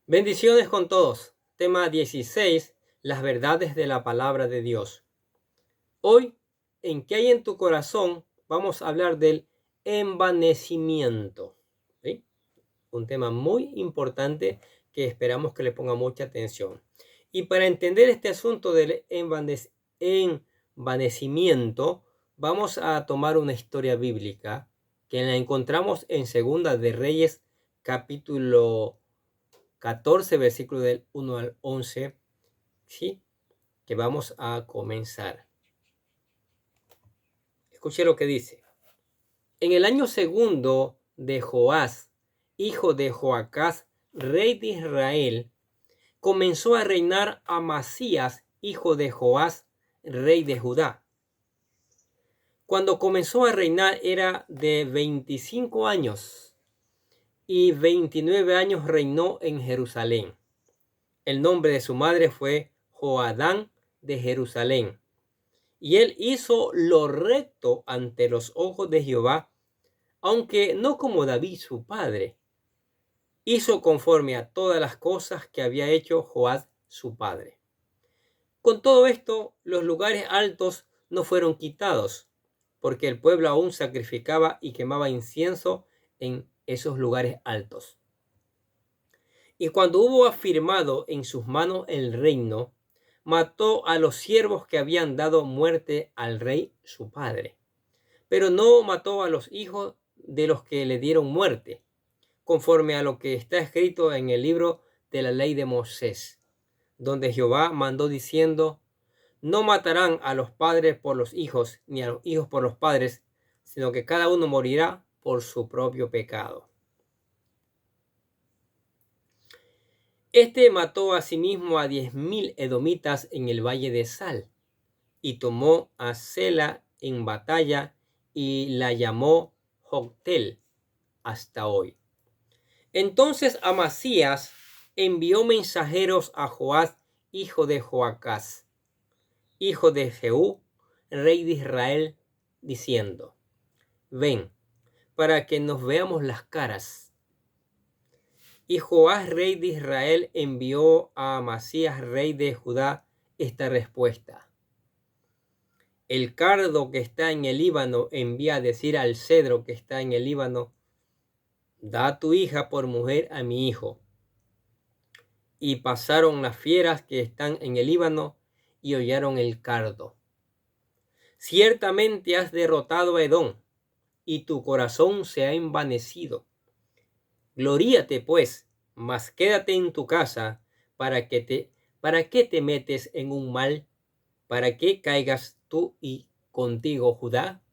Bendiciones con todos. Tema 16. Las verdades de la palabra de Dios. Hoy, en ¿Qué hay en tu corazón? Vamos a hablar del envanecimiento. ¿Sí? Un tema muy importante que esperamos que le ponga mucha atención. Y para entender este asunto del envanecimiento, vamos a tomar una historia bíblica que la encontramos en Segunda de Reyes, capítulo 14, versículo del 1 al 11, ¿sí? Que vamos a comenzar. Escuche lo que dice. En el año segundo de Joás, hijo de Joacás, rey de Israel, comenzó a reinar Amasías, hijo de Joás, rey de Judá. Cuando comenzó a reinar era de 25 años y 29 años reinó en Jerusalén. El nombre de su madre fue Joadán de Jerusalén. Y él hizo lo recto ante los ojos de Jehová, aunque no como David su padre. Hizo conforme a todas las cosas que había hecho Joás su padre. Con todo esto, los lugares altos no fueron quitados, porque el pueblo aún sacrificaba y quemaba incienso en esos lugares altos. Y cuando hubo afirmado en sus manos el reino, mató a los siervos que habían dado muerte al rey su padre, pero no mató a los hijos de los que le dieron muerte, conforme a lo que está escrito en el libro de la ley de Moisés, donde Jehová mandó diciendo: no matarán a los padres por los hijos, ni a los hijos por los padres, sino que cada uno morirá por su propio pecado. Este mató asimismo a 10,000 edomitas en el valle de Sal, y tomó a Sela en batalla y la llamó Joctel hasta hoy. Entonces Amasías envió mensajeros a Joás, hijo de Joacás, hijo de Jehú, rey de Israel, diciendo: ven, para que nos veamos las caras. Y Joás, rey de Israel, envió a Amasías, rey de Judá, esta respuesta: el cardo que está en el Líbano envía a decir al cedro que está en el Líbano: da a tu hija por mujer a mi hijo. Y pasaron las fieras que están en el Líbano y hollaron el cardo. Ciertamente has derrotado a Edom, y tu corazón se ha envanecido. Gloríate pues, mas quédate en tu casa. ¿Para qué te metes en un mal? ¿Para qué caigas tú y contigo Judá?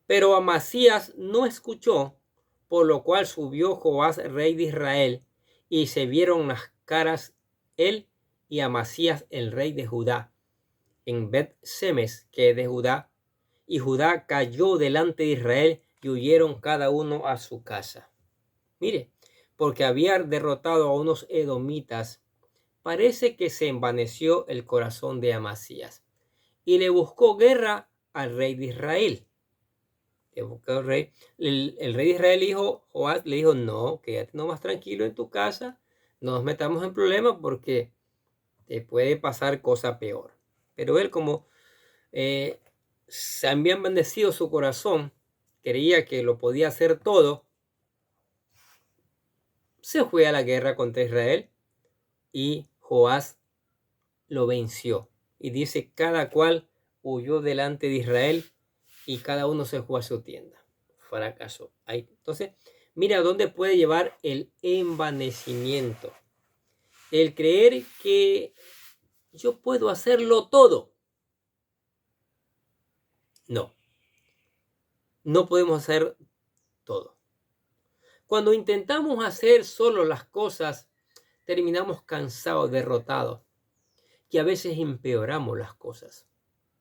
Pero Amasías no escuchó, por lo cual subió Joás, rey de Israel, y se vieron las caras él y Amasías, el rey de Judá, en Bet-Semes, que es de Judá, y Judá cayó delante de Israel y huyeron cada uno a su casa. Mire, porque había derrotado a unos edomitas, parece que se envaneció el corazón de Amasías y le buscó guerra al rey de Israel. Le buscó el rey de Israel Joás le dijo: no, quédate nomás tranquilo en tu casa, no nos metamos en problemas porque te puede pasar cosa peor. Pero él, como se había envanecido su corazón, creía que lo podía hacer todo, se fue a la guerra contra Israel y Joás lo venció. Y dice: cada cual huyó delante de Israel y cada uno se fue a su tienda. Fracasó. Ahí. Entonces, mira dónde puede llevar el envanecimiento. El creer que yo puedo hacerlo todo. No, no podemos hacer todo. Cuando intentamos hacer solo las cosas, terminamos cansados, derrotados, y a veces empeoramos las cosas,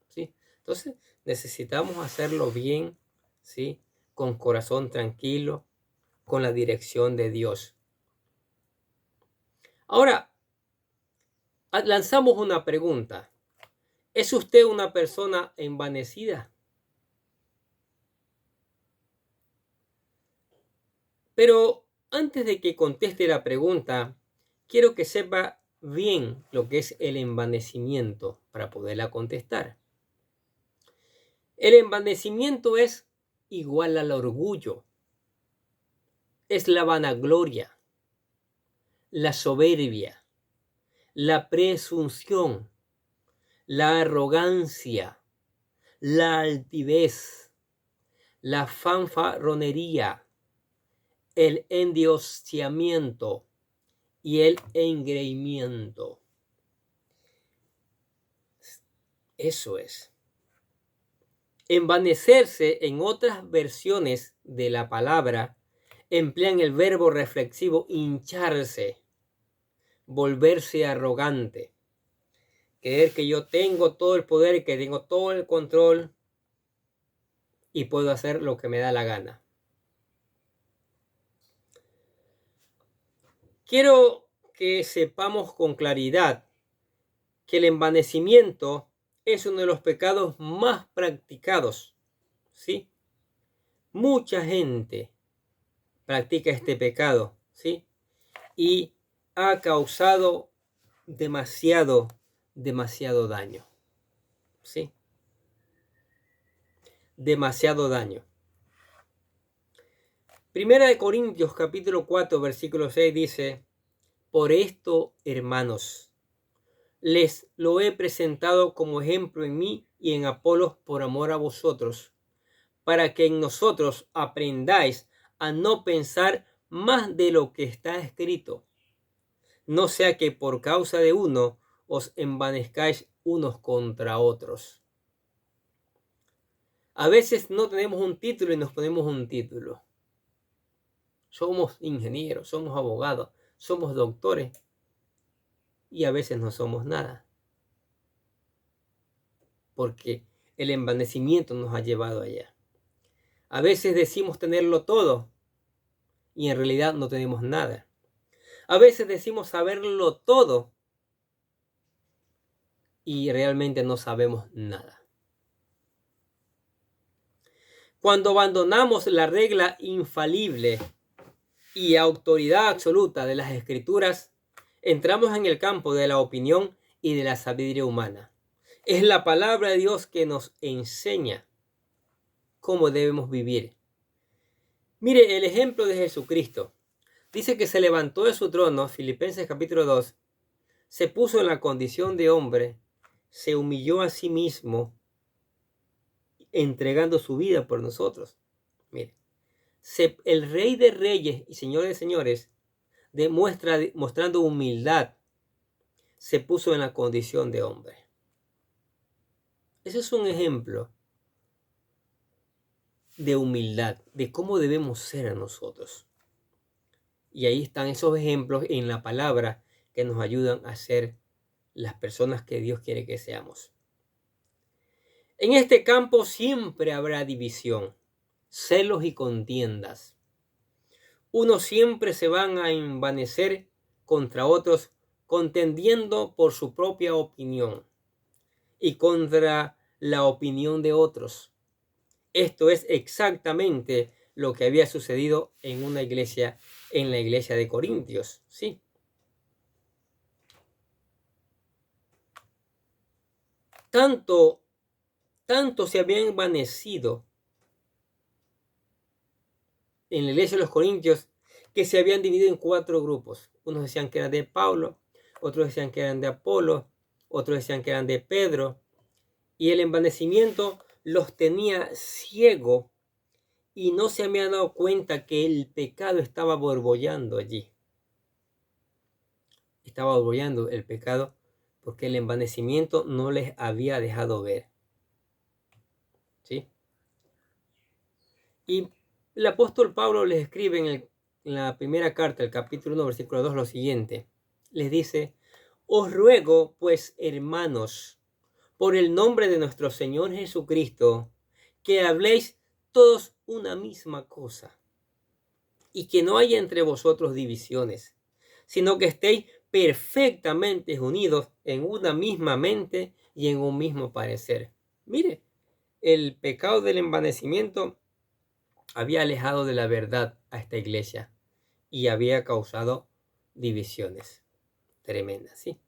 ¿sí? Entonces necesitamos hacerlo bien, ¿sí? Con corazón tranquilo, con la dirección de Dios. Ahora, lanzamos una pregunta. ¿Es usted una persona envanecida? Pero antes de que conteste la pregunta, quiero que sepa bien lo que es el envanecimiento para poderla contestar. El envanecimiento es igual al orgullo, es la vanagloria, la soberbia, la presunción, la arrogancia, la altivez, la fanfarronería, el endiosamiento y el engreimiento. Eso es. Envanecerse, en otras versiones de la palabra, emplean el verbo reflexivo hincharse, volverse arrogante, creer que yo tengo todo el poder, que tengo todo el control y puedo hacer lo que me da la gana. Quiero que sepamos con claridad que el envanecimiento es uno de los pecados más practicados, ¿sí? Mucha gente practica este pecado, ¿sí? Y ha causado demasiado daño, ¿sí? Demasiado daño. Primera de Corintios capítulo 4 versículo 6 dice: por esto, hermanos, les lo he presentado como ejemplo en mí y en Apolos por amor a vosotros, para que en nosotros aprendáis a no pensar más de lo que está escrito, no sea que por causa de uno os envanezcáis unos contra otros. A veces no tenemos un título y nos ponemos un título. Somos ingenieros, somos abogados, somos doctores y a veces no somos nada. Porque el envanecimiento nos ha llevado allá. A veces decimos tenerlo todo y en realidad no tenemos nada. A veces decimos saberlo todo y realmente no sabemos nada. Cuando abandonamos la regla infalible y autoridad absoluta de las Escrituras, entramos en el campo de la opinión y de la sabiduría humana. Es la palabra de Dios que nos enseña cómo debemos vivir. Mire el ejemplo de Jesucristo. Dice que se levantó de su trono, Filipenses capítulo 2, se puso en la condición de hombre, se humilló a sí mismo, entregando su vida por nosotros. Mire, el Rey de Reyes y Señor de Señores, mostrando humildad, se puso en la condición de hombre. Ese es un ejemplo de humildad, de cómo debemos ser nosotros. Y ahí están esos ejemplos en la palabra que nos ayudan a ser las personas que Dios quiere que seamos. En este campo siempre habrá división, celos y contiendas. Unos siempre se van a envanecer contra otros, contendiendo por su propia opinión y contra la opinión de otros. Esto es exactamente lo que había sucedido en la iglesia de Corintios, ¿sí? Tanto se habían envanecido en la iglesia de los Corintios que se habían dividido en 4 grupos. Unos decían que eran de Pablo, otros decían que eran de Apolo, otros decían que eran de Pedro, y el envanecimiento los tenía ciego y no se habían dado cuenta que el pecado estaba borbollando allí. Estaba borbollando el pecado porque el envanecimiento no les había dejado ver. ¿Sí? Y el apóstol Pablo les escribe en la primera carta, el capítulo 1, versículo 2, lo siguiente. Les dice: os ruego, pues, hermanos, por el nombre de nuestro Señor Jesucristo, que habléis todos una misma cosa, y que no haya entre vosotros divisiones, sino que estéis perfectamente unidos en una misma mente y en un mismo parecer. Mire, el pecado del envanecimiento había alejado de la verdad a esta iglesia y había causado divisiones tremendas, ¿sí?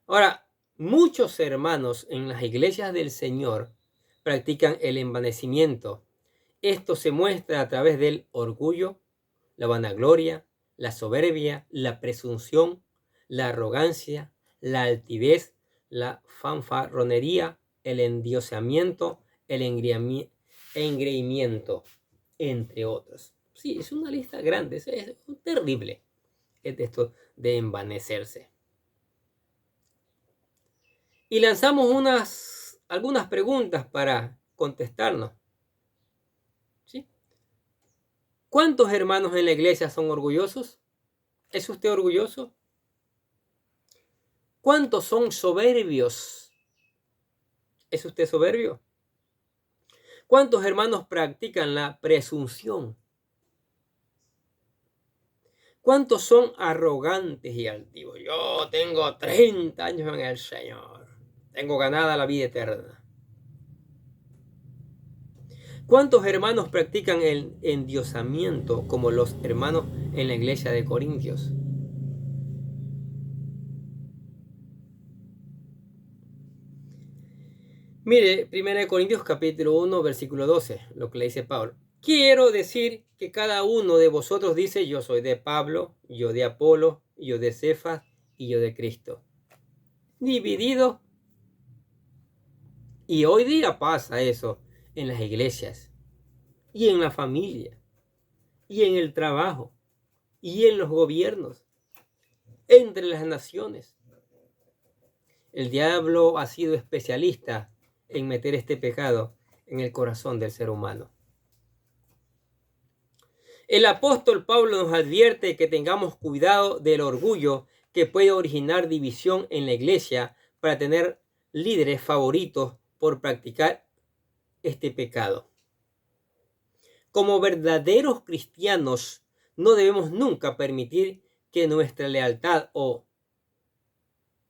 Ahora, muchos hermanos en las iglesias del Señor practican el envanecimiento. Esto se muestra a través del orgullo, la vanagloria, la soberbia, la presunción, la arrogancia, la altivez, la fanfarronería, el endiosamiento, el engreimiento, entre otros. Sí, es una lista grande, es terrible esto de envanecerse. Y lanzamos algunas preguntas para contestarnos. ¿Sí? ¿Cuántos hermanos en la iglesia son orgullosos? ¿Es usted orgulloso? ¿Cuántos son soberbios? ¿Es usted soberbio? ¿Cuántos hermanos practican la presunción? ¿Cuántos son arrogantes y altivos? Yo tengo 30 años en el Señor. Tengo ganada la vida eterna. ¿Cuántos hermanos practican el endiosamiento como los hermanos en la iglesia de Corintios? Mire, 1 Corintios capítulo 1, versículo 12, lo que le dice Pablo. Quiero decir que cada uno de vosotros dice, yo soy de Pablo, yo de Apolo, yo de Cefas y yo de Cristo. Dividido. Y hoy día pasa eso en las iglesias, y en la familia, y en el trabajo, y en los gobiernos, entre las naciones. El diablo ha sido especialista en meter este pecado en el corazón del ser humano. El apóstol Pablo nos advierte que tengamos cuidado del orgullo que puede originar división en la iglesia para tener líderes favoritos por practicar este pecado. Como verdaderos cristianos, no debemos nunca permitir que nuestra lealtad o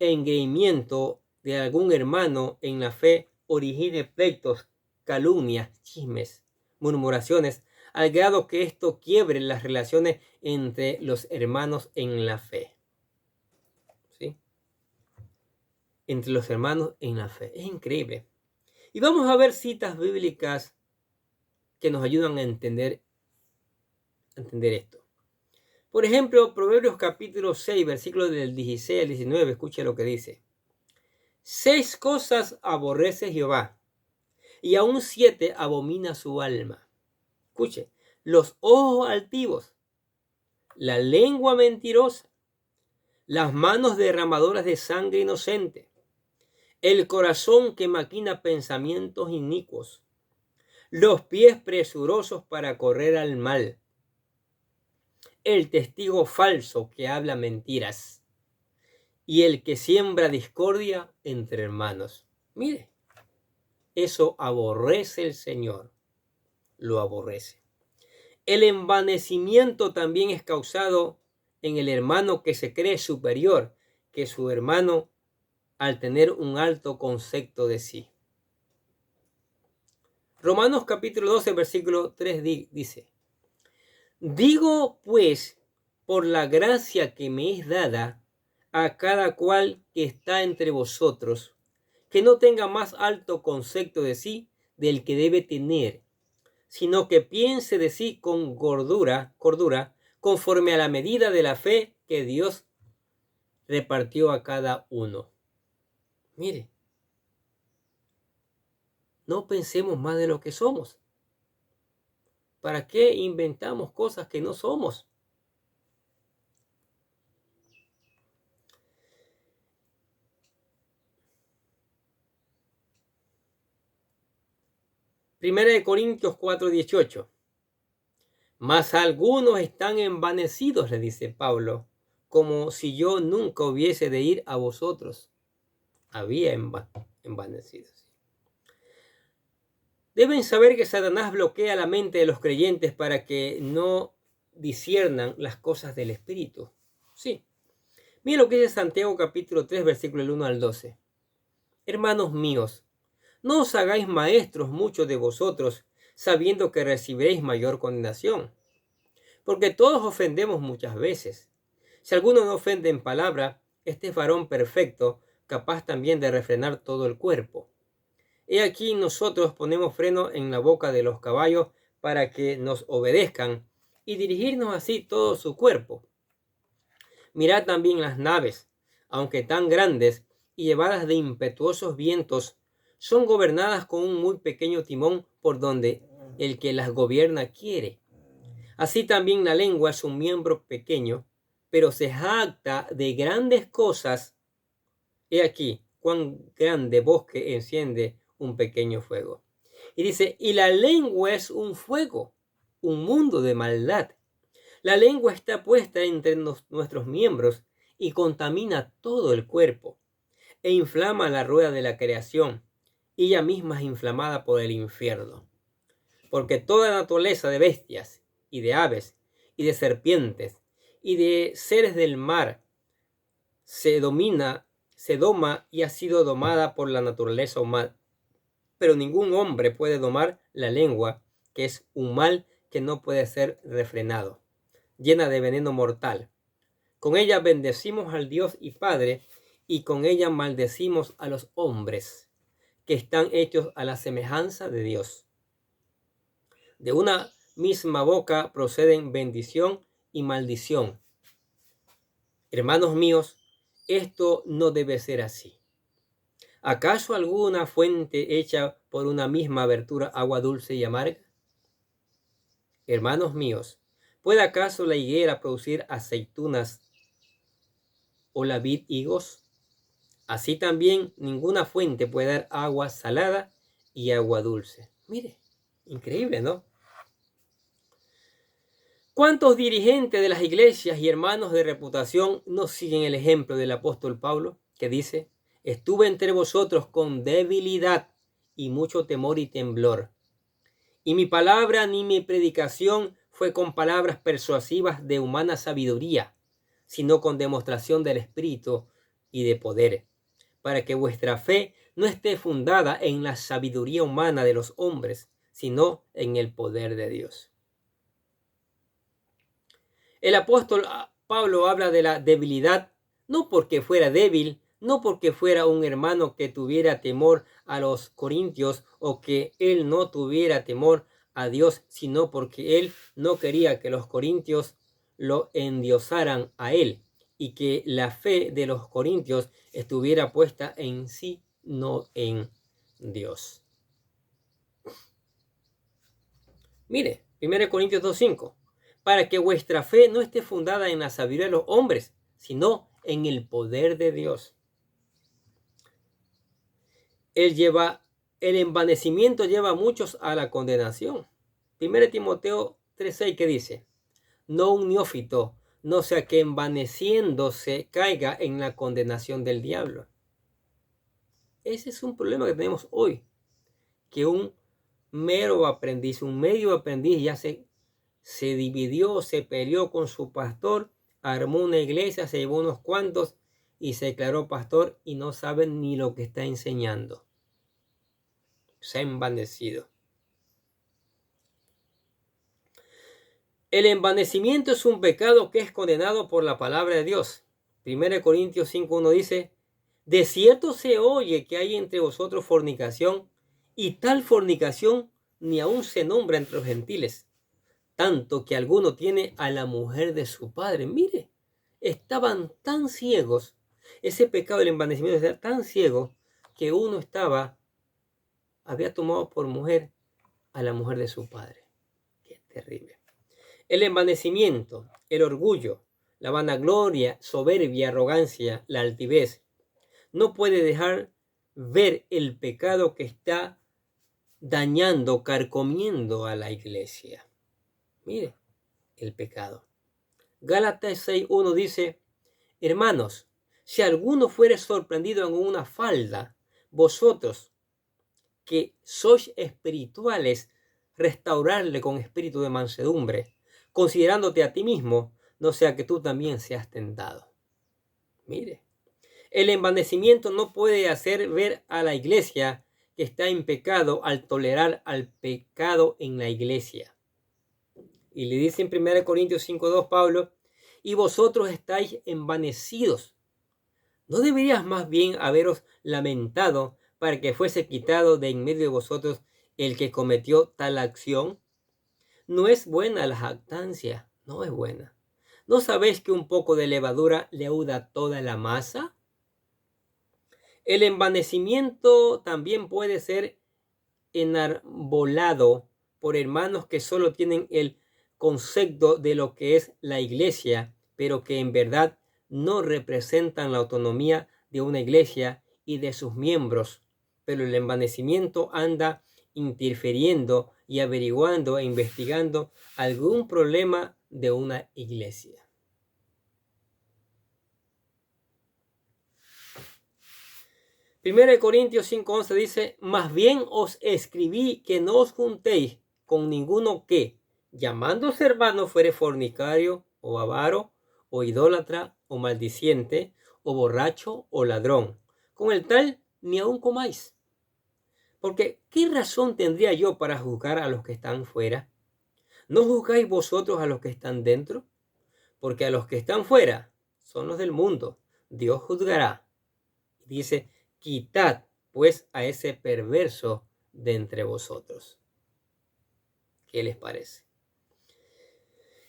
engreimiento de algún hermano en la fe origine pleitos, calumnias, chismes, murmuraciones, al grado que esto quiebre las relaciones entre los hermanos en la fe. ¿Sí? Entre los hermanos en la fe. Es increíble. Y vamos a ver citas bíblicas que nos ayudan a entender esto. Por ejemplo, Proverbios capítulo 6, versículos del 16 al 19, escucha lo que dice. 6 cosas aborrece Jehová, y aún 7 abomina su alma. Escuche, los ojos altivos, la lengua mentirosa, las manos derramadoras de sangre inocente, el corazón que maquina pensamientos inicuos, los pies presurosos para correr al mal, el testigo falso que habla mentiras y el que siembra discordia entre hermanos. Mire, eso aborrece el Señor, lo aborrece. El envanecimiento también es causado en el hermano que se cree superior que su hermano al tener un alto concepto de sí. Romanos capítulo 12, versículo 3 dice, digo pues, por la gracia que me es dada a cada cual que está entre vosotros, que no tenga más alto concepto de sí del que debe tener, sino que piense de sí con cordura, conforme a la medida de la fe que Dios repartió a cada uno. Mire, no pensemos más de lo que somos. ¿Para qué inventamos cosas que no somos? Primera de Corintios 4:18. Mas algunos están envanecidos, le dice Pablo, como si yo nunca hubiese de ir a vosotros. Había envanecidos. Deben saber que Satanás bloquea la mente de los creyentes para que no disciernan las cosas del Espíritu. Sí. Miren lo que dice Santiago capítulo 3, versículo 1 al 12. Hermanos míos, no os hagáis maestros muchos de vosotros, sabiendo que recibiréis mayor condenación. porque todos ofendemos muchas veces. Si alguno no ofende en palabra, este es varón perfecto, capaz también de refrenar todo el cuerpo. He aquí nosotros ponemos freno en la boca de los caballos para que nos obedezcan y dirigirnos así todo su cuerpo. Mirad también las naves, aunque tan grandes y llevadas de impetuosos vientos, son gobernadas con un muy pequeño timón por donde el que las gobierna quiere. Así también la lengua es un miembro pequeño, pero se jacta de grandes cosas. He aquí cuán grande bosque enciende un pequeño fuego. Y dice, y la lengua es un fuego, un mundo de maldad. La lengua está puesta entre nuestros miembros y contamina todo el cuerpo e inflama la rueda de la creación. Y ella misma es inflamada por el infierno. Porque toda naturaleza de bestias y de aves y de serpientes y de seres del mar se doma y ha sido domada por la naturaleza humana. Pero ningún hombre puede domar la lengua, que es un mal que no puede ser refrenado, llena de veneno mortal. Con ella bendecimos al Dios y Padre, y con ella maldecimos a los hombres, que están hechos a la semejanza de Dios. De una misma boca proceden bendición y maldición. Hermanos míos, esto no debe ser así. ¿Acaso alguna fuente hecha por una misma abertura agua dulce y amarga? Hermanos míos, ¿puede acaso la higuera producir aceitunas o la vid higos? Así también ninguna fuente puede dar agua salada y agua dulce. Mire, increíble, ¿no? ¿Cuántos dirigentes de las iglesias y hermanos de reputación no siguen el ejemplo del apóstol Pablo, que dice, estuve entre vosotros con debilidad y mucho temor y temblor, y mi palabra ni mi predicación fue con palabras persuasivas de humana sabiduría, sino con demostración del Espíritu y de poder, para que vuestra fe no esté fundada en la sabiduría humana de los hombres, sino en el poder de Dios. El apóstol Pablo habla de la debilidad, no porque fuera débil, no porque fuera un hermano que tuviera temor a los corintios o que él no tuviera temor a Dios, sino porque él no quería que los corintios lo endiosaran a él y que la fe de los corintios estuviera puesta en sí, no en Dios. Mire, 1 Corintios 2:5. Para que vuestra fe no esté fundada en la sabiduría de los hombres, sino en el poder de Dios. El envanecimiento lleva a muchos a la condenación. 1 Timoteo 3:6 que dice, no un neófito, no sea que envaneciéndose caiga en la condenación del diablo. Ese es un problema que tenemos hoy, que un mero aprendiz, un medio aprendiz ya se dividió, se peleó con su pastor, armó una iglesia, se llevó unos cuantos y se declaró pastor y no sabe ni lo que está enseñando. Se ha envanecido. El envanecimiento es un pecado que es condenado por la palabra de Dios. 1 Corintios 5:1 dice, de cierto se oye que hay entre vosotros fornicación, y tal fornicación ni aun se nombra entre los gentiles, tanto que alguno tiene a la mujer de su padre. Mire, estaban tan ciegos, ese pecado del envanecimiento era tan ciego que uno había tomado por mujer a la mujer de su padre. Qué terrible. El envanecimiento, el orgullo, la vanagloria, soberbia, arrogancia, la altivez, no puede dejar ver el pecado que está dañando, carcomiendo a la iglesia. Mire, el pecado. Gálatas 6:1 dice, hermanos, si alguno fuere sorprendido en una falda, vosotros que sois espirituales, restaurarle con espíritu de mansedumbre, considerándote a ti mismo, no sea que tú también seas tentado. Mire, el envanecimiento no puede hacer ver a la iglesia que está en pecado al tolerar al pecado en la iglesia. Y le dice en 1 Corintios 5:2 Pablo, y vosotros estáis envanecidos. ¿No deberías más bien haberos lamentado para que fuese quitado de en medio de vosotros el que cometió tal acción? No es buena la jactancia, no es buena. ¿No sabéis que un poco de levadura leuda toda la masa? El envanecimiento también puede ser enarbolado por hermanos que solo tienen el concepto de lo que es la iglesia, pero que en verdad no representan la autonomía de una iglesia y de sus miembros. Pero el envanecimiento anda interfiriendo y averiguando e investigando algún problema de una iglesia. Primera de Corintios 5:11 dice, más bien os escribí que no os juntéis con ninguno que, llamándose hermano, fuere fornicario, o avaro, o idólatra, o maldiciente, o borracho, o ladrón. Con el tal ni aun comáis. Porque, ¿qué razón tendría yo para juzgar a los que están fuera? ¿No juzgáis vosotros a los que están dentro? Porque a los que están fuera son los del mundo. Dios juzgará. Dice, quitad pues a ese perverso de entre vosotros. ¿Qué les parece?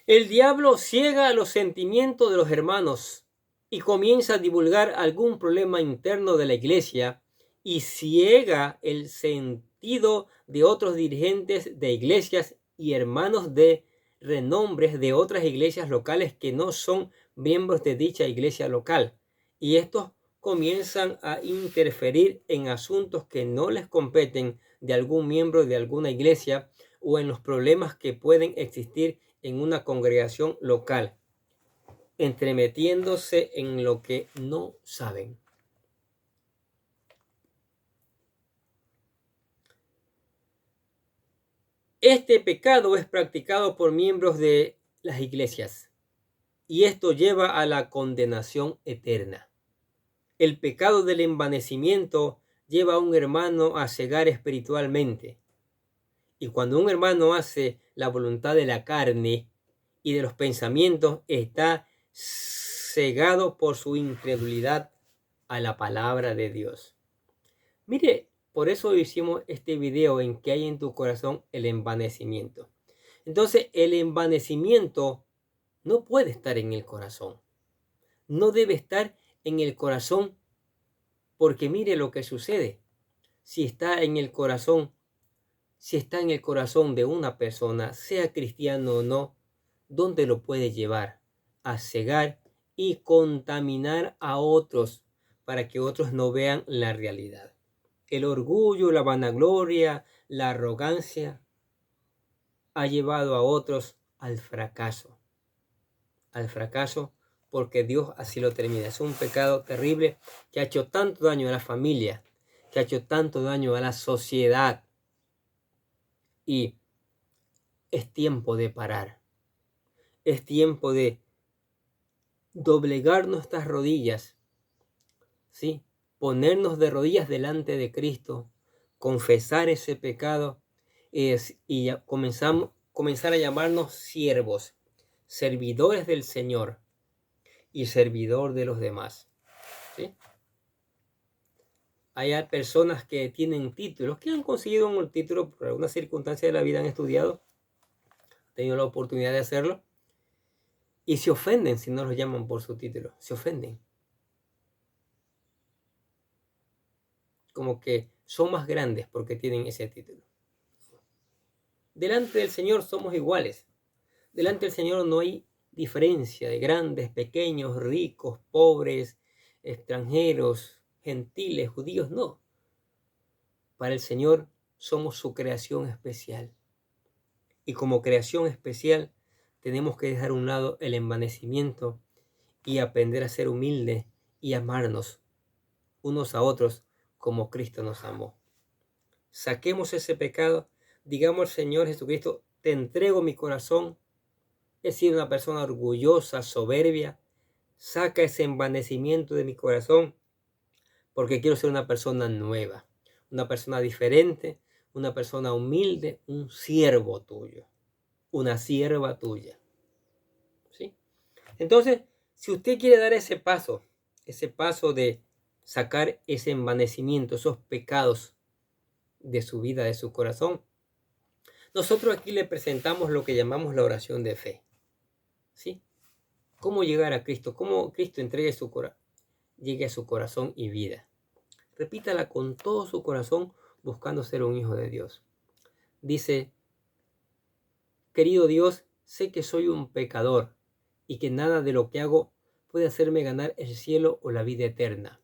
El diablo ciega los sentimientos de los hermanos y comienza a divulgar algún problema interno de la iglesia y ciega el sentido de otros dirigentes de iglesias y hermanos de renombres de otras iglesias locales que no son miembros de dicha iglesia local. Y estos comienzan a interferir en asuntos que no les competen de algún miembro de alguna iglesia o en los problemas que pueden existir en una congregación local, entremetiéndose en lo que no saben. Este pecado es practicado por miembros de las iglesias y esto lleva a la condenación eterna. El pecado del envanecimiento lleva a un hermano a cegar espiritualmente. Y cuando un hermano hace la voluntad de la carne y de los pensamientos, está cegado por su incredulidad a la palabra de Dios. Mire, por eso hicimos este video en que hay en tu corazón el envanecimiento. Entonces, el envanecimiento no puede estar en el corazón. No debe estar en el corazón porque mire lo que sucede. Si está en el corazón de una persona, sea cristiano o no, ¿dónde lo puede llevar? A cegar y contaminar a otros para que otros no vean la realidad. El orgullo, la vanagloria, la arrogancia ha llevado a otros al fracaso. Al fracaso porque Dios así lo termina. Es un pecado terrible que ha hecho tanto daño a la familia, que ha hecho tanto daño a la sociedad. Y es tiempo de parar. Es tiempo de doblegar nuestras rodillas, ¿sí? Ponernos de rodillas delante de Cristo, confesar ese pecado y comenzar a llamarnos siervos, servidores del Señor y servidor de los demás, ¿sí? Hay personas que tienen títulos, que han conseguido un título por alguna circunstancia de la vida, han estudiado, han tenido la oportunidad de hacerlo, y se ofenden si no los llaman por su título, se ofenden. Como que son más grandes porque tienen ese título. Delante del Señor somos iguales. Delante del Señor no hay diferencia de grandes, pequeños, ricos, pobres, extranjeros, gentiles, judíos, no. Para el Señor somos su creación especial. Y como creación especial tenemos que dejar a un lado el envanecimiento y aprender a ser humildes y amarnos unos a otros como Cristo nos amó. Saquemos ese pecado, digamos al Señor Jesucristo, te entrego mi corazón, he sido una persona orgullosa, soberbia, saca ese envanecimiento de mi corazón, porque quiero ser una persona nueva, una persona diferente, una persona humilde, un siervo tuyo. una sierva tuya. ¿Sí? Entonces, si usted quiere dar ese paso de sacar ese envanecimiento, esos pecados de su vida, de su corazón, nosotros aquí le presentamos lo que llamamos la oración de fe. ¿Sí? ¿Cómo llegar a Cristo? ¿Cómo Cristo llegue a su corazón y vida? Repítala con todo su corazón buscando ser un hijo de Dios. Dice: querido Dios, sé que soy un pecador y que nada de lo que hago puede hacerme ganar el cielo o la vida eterna.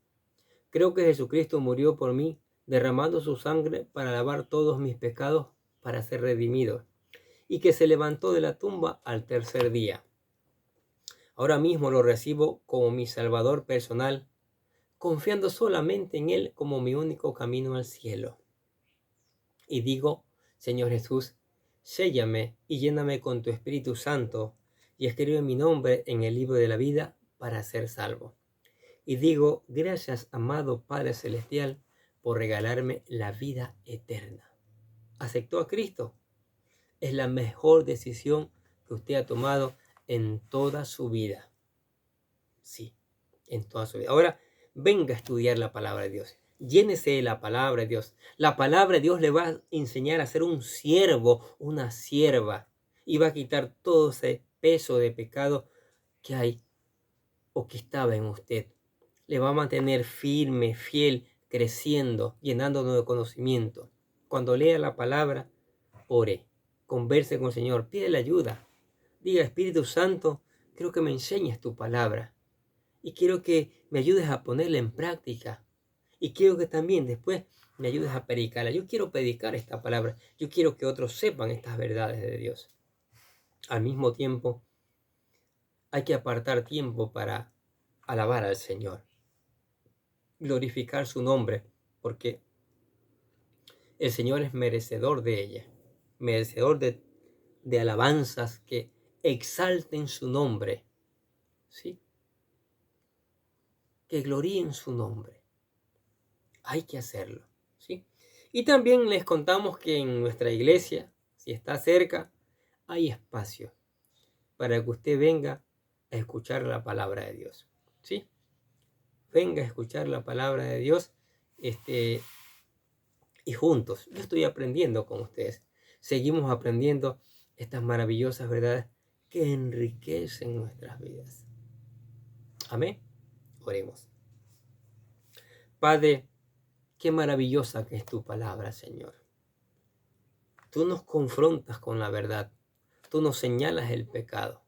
Creo que Jesucristo murió por mí, derramando su sangre para lavar todos mis pecados, para ser redimido, y que se levantó de la tumba al tercer día. Ahora mismo lo recibo como mi Salvador personal, confiando solamente en Él como mi único camino al cielo. Y digo: Señor Jesús, séllame y lléname con tu Espíritu Santo, y escribe mi nombre en el libro de la vida para ser salvo. Y digo: gracias, amado Padre Celestial, por regalarme la vida eterna. ¿Aceptó a Cristo? Es la mejor decisión que usted ha tomado en toda su vida. Sí, en toda su vida. Ahora, venga a estudiar la palabra de Dios. Llénese de la palabra de Dios. La palabra de Dios le va a enseñar a ser un siervo, una sierva. Y va a quitar todo ese peso de pecado que hay o que estaba en usted. Le va a mantener firme, fiel, creciendo, llenándonos de conocimiento. Cuando lea la palabra, ore, converse con el Señor, pídele ayuda. Diga: Espíritu Santo, quiero que me enseñes tu palabra. Y quiero que me ayudes a ponerla en práctica. Y quiero que también después me ayudes a predicarla. Yo quiero predicar esta palabra. Yo quiero que otros sepan estas verdades de Dios. Al mismo tiempo, hay que apartar tiempo para alabar al Señor, glorificar su nombre, porque el Señor es merecedor de ella, merecedor de alabanzas que exalten su nombre, ¿sí? Que gloríen su nombre. Hay que hacerlo, ¿sí? Y también les contamos que en nuestra iglesia, si está cerca, hay espacio para que usted venga a escuchar la palabra de Dios, ¿sí? Venga a escuchar la palabra de Dios, y juntos, yo estoy aprendiendo con ustedes. Seguimos aprendiendo estas maravillosas verdades que enriquecen nuestras vidas. Amén. Oremos. Padre, qué maravillosa que es tu palabra, Señor. Tú nos confrontas con la verdad. Tú nos señalas el pecado.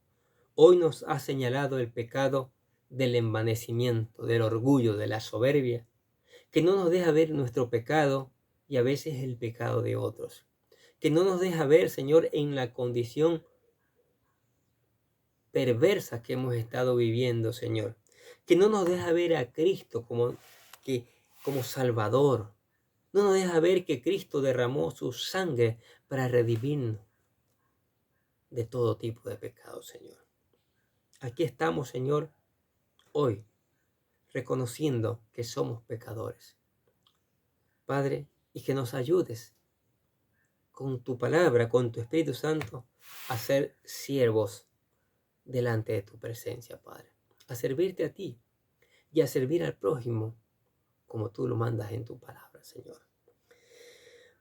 Hoy nos has señalado el pecado del envanecimiento, del orgullo, de la soberbia, que no nos deja ver nuestro pecado y a veces el pecado de otros. Que no nos deja ver, Señor, en la condición perversa que hemos estado viviendo, Señor. Que no nos deja ver a Cristo como Salvador. No nos deja ver que Cristo derramó su sangre para redimirnos de todo tipo de pecado, Señor. Aquí estamos, Señor, hoy, reconociendo que somos pecadores. Padre, y que nos ayudes con tu palabra, con tu Espíritu Santo, a ser siervos delante de tu presencia, Padre. A servirte a ti y a servir al prójimo como tú lo mandas en tu palabra, Señor.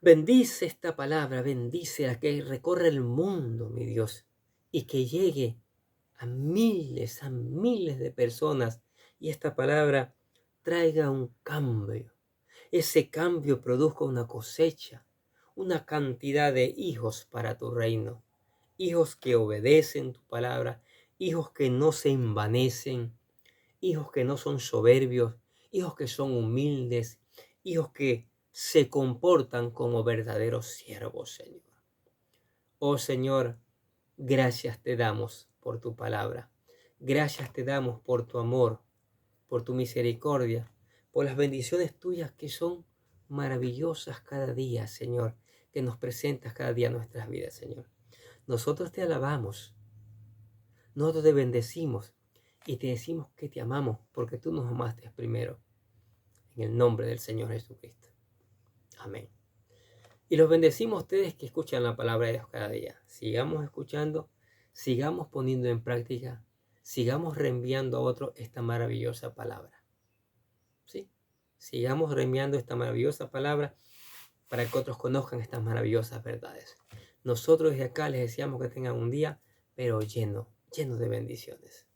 Bendice esta palabra, bendice a que recorra el mundo, mi Dios, y que llegue a miles de personas y esta palabra traiga un cambio. Ese cambio produzca una cosecha, una cantidad de hijos para tu reino. Hijos que obedecen tu palabra, hijos que no se envanecen, hijos que no son soberbios, hijos que son humildes, hijos que se comportan como verdaderos siervos, Señor. Oh Señor, gracias te damos por tu palabra. Gracias te damos por tu amor, por tu misericordia, por las bendiciones tuyas que son maravillosas cada día, Señor, que nos presentas cada día en nuestras vidas, Señor. Nosotros te alabamos, nosotros te bendecimos y te decimos que te amamos porque tú nos amaste primero. En el nombre del Señor Jesucristo. Amén. Y los bendecimos a ustedes que escuchan la palabra de Dios cada día. Sigamos escuchando, sigamos poniendo en práctica, sigamos reenviando a otros esta maravillosa palabra. ¿Sí? Sigamos reenviando esta maravillosa palabra para que otros conozcan estas maravillosas verdades. Nosotros desde acá les deseamos que tengan un día, pero lleno de bendiciones.